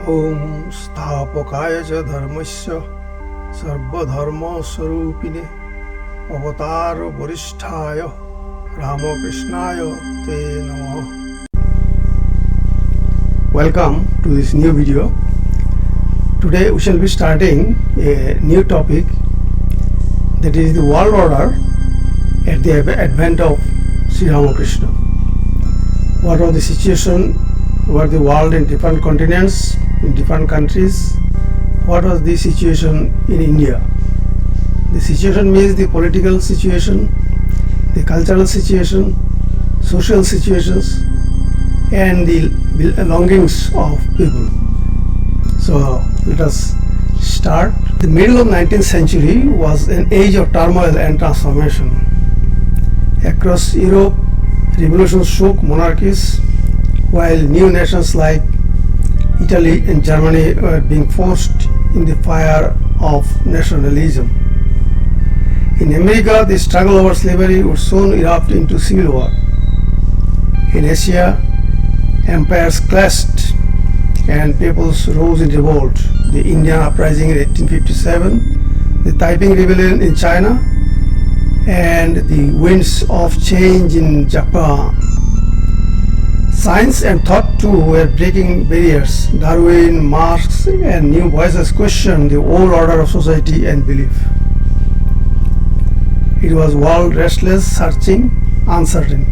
ओम स्थापकाय च धर्मस्य सर्वधर्मस्वरूपिणे अवतार वरिष्ठाय रामकृष्णाय ते नमः. Welcome to this new video. Today we shall be starting a new topic, that is the world order at the advent of Shri Ramakrishna. What was the situation over the world in different continents, in different countries? What was the situation in India? The situation means the political situation, the cultural situation, social situations, and the belongings of people. So let us start. The middle of 19th century was an age of turmoil and transformation. Across Europe, revolutions shook monarchies, while new nations like Italy and Germany were being forced in the fire of nationalism. In America, the struggle over slavery would soon erupt into civil war. In Asia, empires clashed and peoples rose in revolt. The Indian uprising in 1857, the Taiping rebellion in China, and the winds of change in Japan. Science and thought too were breaking barriers. Darwin, Marx, and new voices questioned the old order of society and belief. It was world restless, searching, uncertain.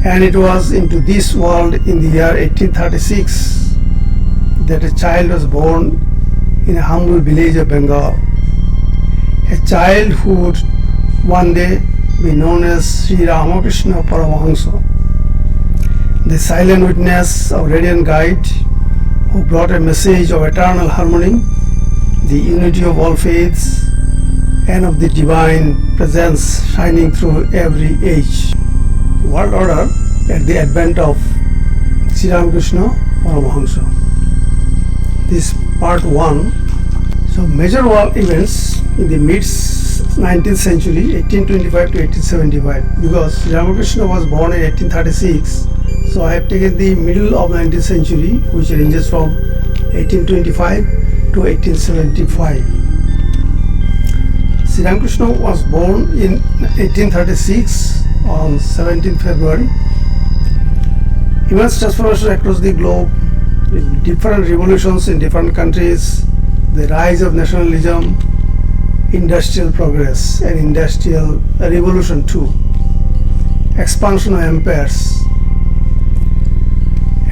And it was into this world in the year 1836 that a child was born in a humble village of Bengal. A child who would one day be known as Shri Ramakrishna Paramahansa, the silent witness of radiant guide who brought a message of eternal harmony, the unity of all faiths, and of the divine presence shining through every age. World order at the advent of Shri Ramakrishna Paramahansa. This part 1. So major world events in the mid 19th century, 1825 to 1875, because Shri Ramakrishna was born in 1836. So I have taken the middle of 19th century, which ranges from 1825 to 1875. Shri Ramakrishna was born in 1836 on 17th February. Immense transformation across the globe, with different revolutions in different countries, the rise of nationalism, industrial progress and industrial revolution too, expansion of empires,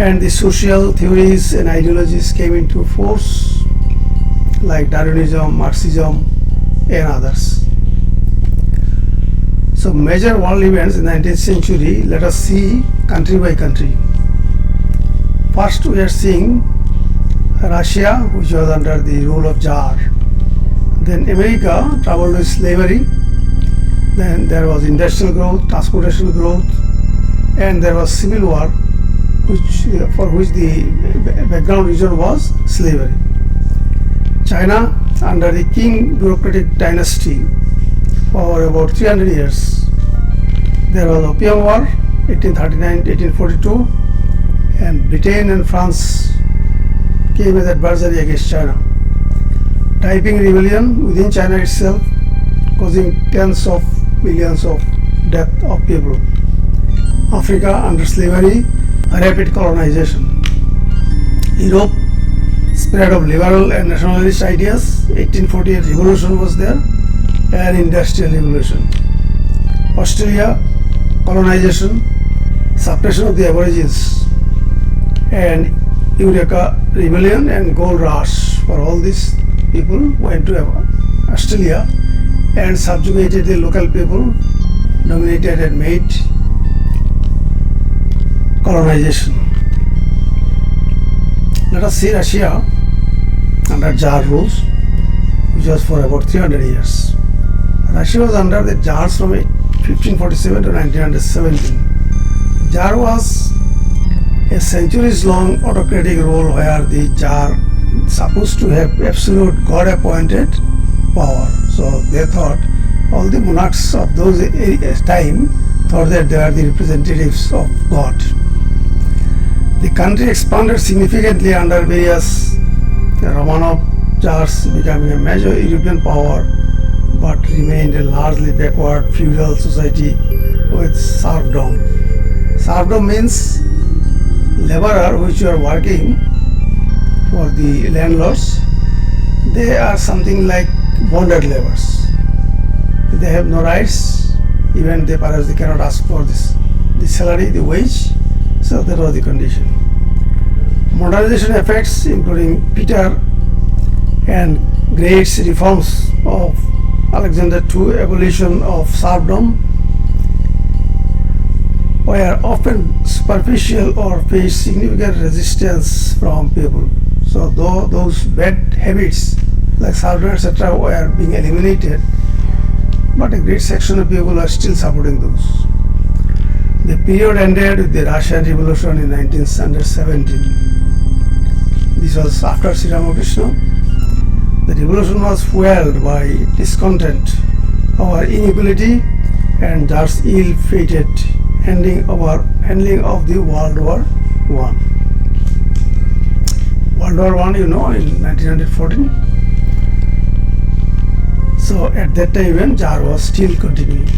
and the social theories and ideologies came into force, like Darwinism, Marxism, and others. So major world events in the 19th century, let us see country by country. First we are seeing Russia, which was under the rule of Tsar. Then America troubled with slavery. Then there was industrial growth, transportation growth, and there was civil war, for which the background reason was slavery. China, under the Qing bureaucratic dynasty for about 300 years. There was Opium War, 1839 to 1842, and Britain and France came as adversary against China. Taiping rebellion within China itself, causing tens of millions of death of people. Africa under slavery, rapid colonization. Europe, spread of liberal and nationalist ideas. 1848 revolution was there, and industrial revolution. Australia, colonization, suppression of the aborigines, and Eureka rebellion and gold rush. For all these people went to Australia and subjugated the local people, dominated and made colonization. Let us see Russia under Tsar rules, which was for about 300 years. Russia was under the Tsars from 1547 to 1917. Tsar was a centuries-long autocratic rule where the Tsar supposed to have absolute God-appointed power. So they thought, all the monarchs of those time thought that they are the representatives of God. The country expanded significantly under various Romanov Tsars, becoming a major European power, but remained a largely backward feudal society with serfdom. Serfdom means laborer which are working for the landlords. They are something like bonded laborers. They have no rights, even they cannot ask for the salary, the wage. So that was the condition. Modernization effects, including Peter and Great's reforms of Alexander II, abolition of serfdom, were often superficial or faced significant resistance from people. So though those bad habits like serfdom etc. were being eliminated, but a great section of people are still supporting those. The period ended with the Russian Revolution in 1917. This was after Shri Ramakrishna. The revolution was fueled by discontent over inequality and thus ill-fated handling of the World War I. World War I, in 1914. So at that time even Tsar was still continuing.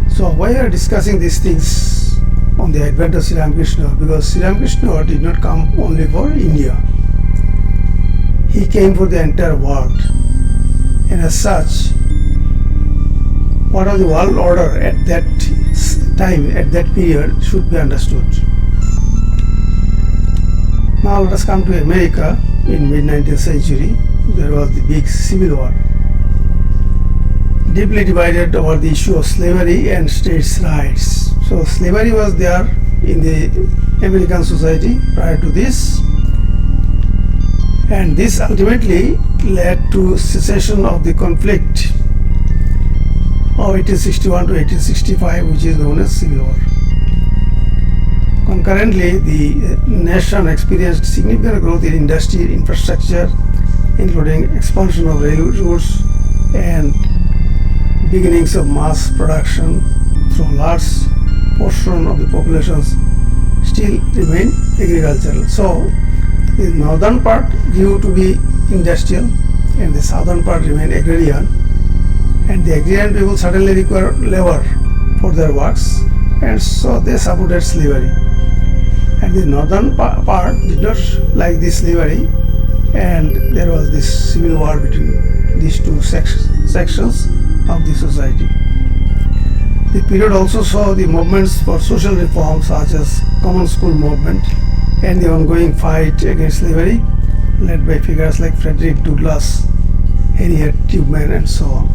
So why are discussing these things on the advent of Shri Ramakrishna? Because Shri Ramakrishna did not come only for India. He came for the entire world. And as such, what was the world order at that time, at that period, should be understood. Now let us come to America in mid-19th century. There was the big civil war, deeply divided over the issue of slavery and states' rights. So slavery was there in the American society prior to this, and this ultimately led to cessation of the conflict of 1861 to 1865, which is known as Civil War. Concurrently, the nation experienced significant growth in industry infrastructure, including expansion of railroads and beginnings of mass production, through large portion of the populations still remain agricultural. So the northern part grew to be industrial and the southern part remained agrarian, and the agrarian people certainly require labor for their works, and so they supported slavery. And the northern part did not like this slavery, and there was this civil war between these two sections of the society. The period also saw the movements for social reform such as Common School movement and the ongoing fight against slavery led by figures like Frederick Douglass, Harriet Tubman and so on.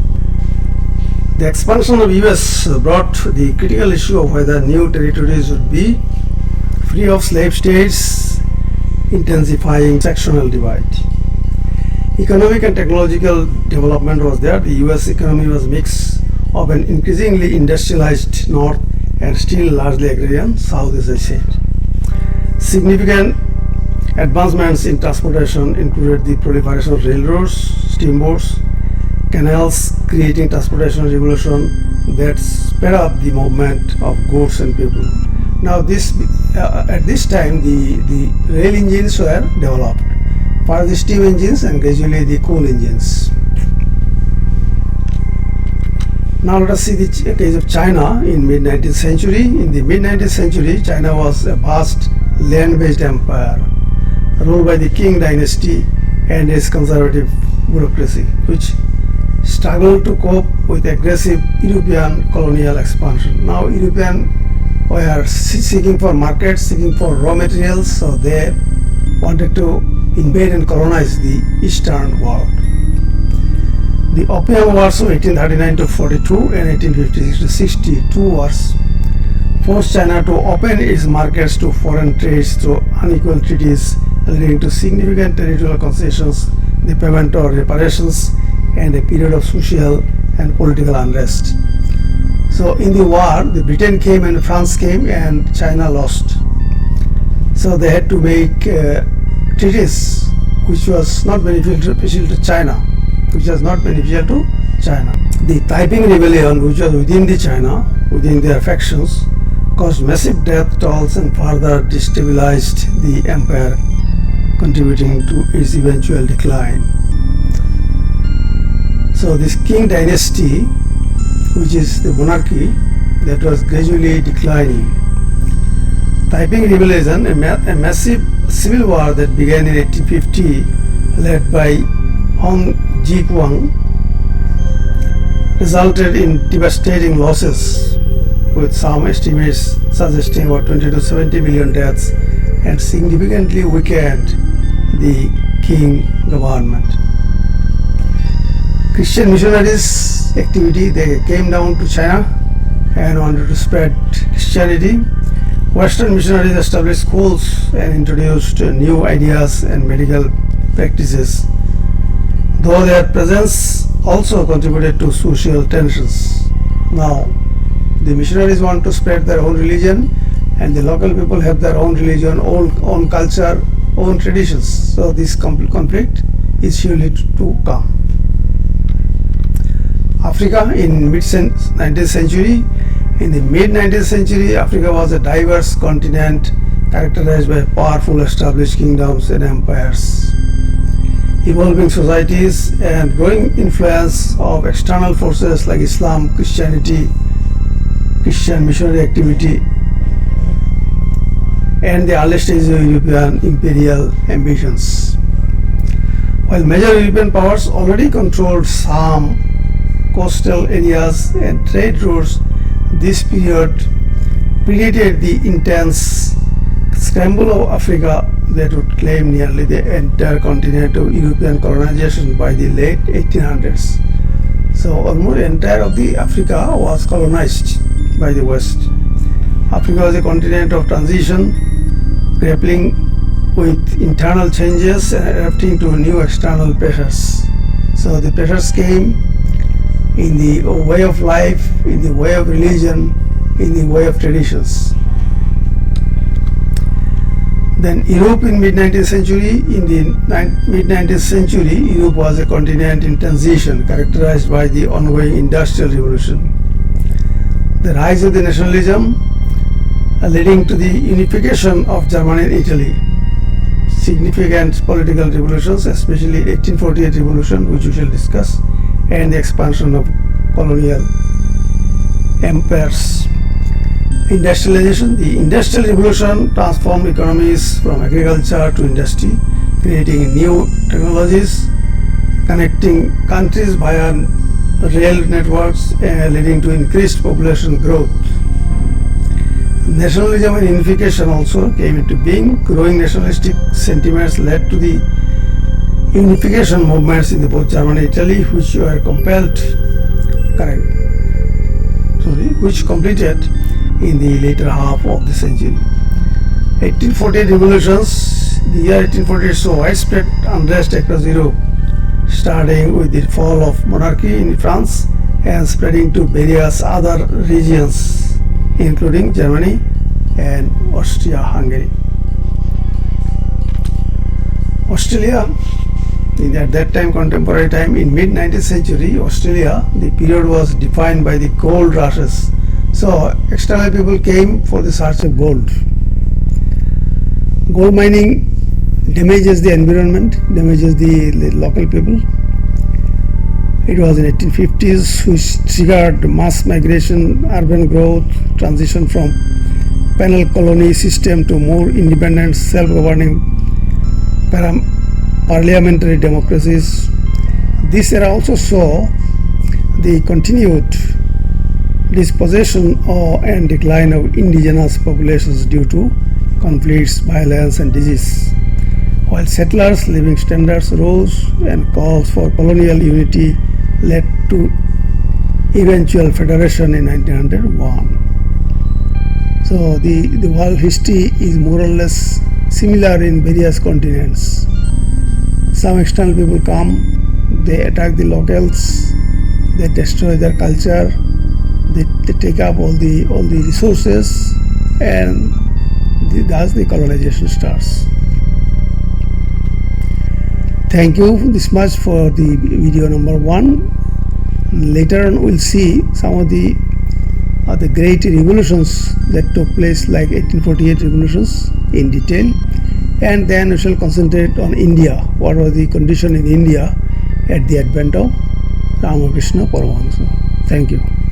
The expansion of US brought the critical issue of whether new territories would be free of slave states, intensifying sectional divide. Economic and technological development was there. The US economy was a mix of an increasingly industrialized north and still largely agrarian south, as I said. Significant advancements in transportation included the proliferation of railroads, steamboats, canals, creating transportation revolution that sped up the movement of goods and people. Now at this time the rail engines were developed, first the steam engines and gradually the coal engines. Now let us see the case of China in mid-19th century. In the mid-19th century, China was a vast land-based empire ruled by the Qing dynasty and its conservative bureaucracy, which struggled to cope with aggressive European colonial expansion. Now European were seeking for markets, seeking for raw materials, so they wanted to invade and colonize the eastern world. The Opium Wars of 1839 to 42 and 1856 to 62 wars forced China to open its markets to foreign trades through unequal treaties, leading to significant territorial concessions, the payment of reparations, and a period of social and political unrest. So in the war, the Britain came and France came and China lost. So they had to make treaties which was not beneficial to China. The Taiping Rebellion, which was within the China, within their factions, caused massive death tolls and further destabilized the empire, contributing to its eventual decline. So this king dynasty, which is the monarchy, that was gradually declining. Taiping Rebellion, a massive civil war that began in 1850, led by Hong Ji-kwang, resulted in devastating losses, with some estimates suggesting about 20 to 70 million deaths, and significantly weakened the Qing government. Christian missionaries' activity, they came down to China and wanted to spread Christianity. Western missionaries established schools and introduced new ideas and medical practices, though their presence also contributed to social tensions. Now, the missionaries want to spread their own religion, and the local people have their own religion, own culture, own traditions. So this conflict is surely to come. Africa in mid-19th century. In the mid-19th century, Africa was a diverse continent characterized by powerful established kingdoms and empires, evolving societies, and growing influence of external forces like Islam, Christianity, Christian missionary activity, and the early stages of European imperial ambitions. While major European powers already controlled some coastal areas and trade routes, this period predated the intense scramble of Africa that would claim nearly the entire continent of European colonization by the late 1800s. So almost entire of the Africa was colonized by the West. Africa was a continent of transition, grappling with internal changes and adapting to new external pressures. So the pressures came in the way of life, in the way of religion, in the way of traditions. Then Europe in mid-19th century. In the mid-19th century, Europe was a continent in transition characterized by the ongoing Industrial Revolution, the rise of the nationalism leading to the unification of Germany and Italy, significant political revolutions, especially 1848 revolution, which we shall discuss, and the expansion of colonial empires. Industrialization. The Industrial Revolution transformed economies from agriculture to industry, creating new technologies, connecting countries via rail networks, leading to increased population growth. Nationalism and unification also came into being. Growing nationalistic sentiments led to the unification movements in both Germany and Italy, which were which completed in the later half of the century. 1848 revolutions. The year 1848 saw widespread unrest across Europe, starting with the fall of monarchy in France and spreading to various other regions, including Germany and Austria-Hungary. Australia, at that time, contemporary time, in mid-19th century, Australia, the period was defined by the gold rushes. So external people came for the search of gold. Gold mining damages the environment, damages the local people. It was in 1850s which triggered mass migration, urban growth, transition from penal colony system to more independent, self-governing parliamentary democracies. This era also saw the continued dispossession and decline of indigenous populations due to conflicts, violence and disease. While settlers' living standards rose and calls for colonial unity led to eventual federation in 1901. So the world history is more or less similar in various continents. Some external people come, they attack the locals, they destroy their culture, they take up all the resources, and thus the colonization starts. Thank you this much for the video number 1. Later on we'll see some of the the great revolutions that took place like 1848 revolutions in detail, and then we shall concentrate on India. What was the condition in India at the advent of Ramakrishna Paramahansa? Thank you.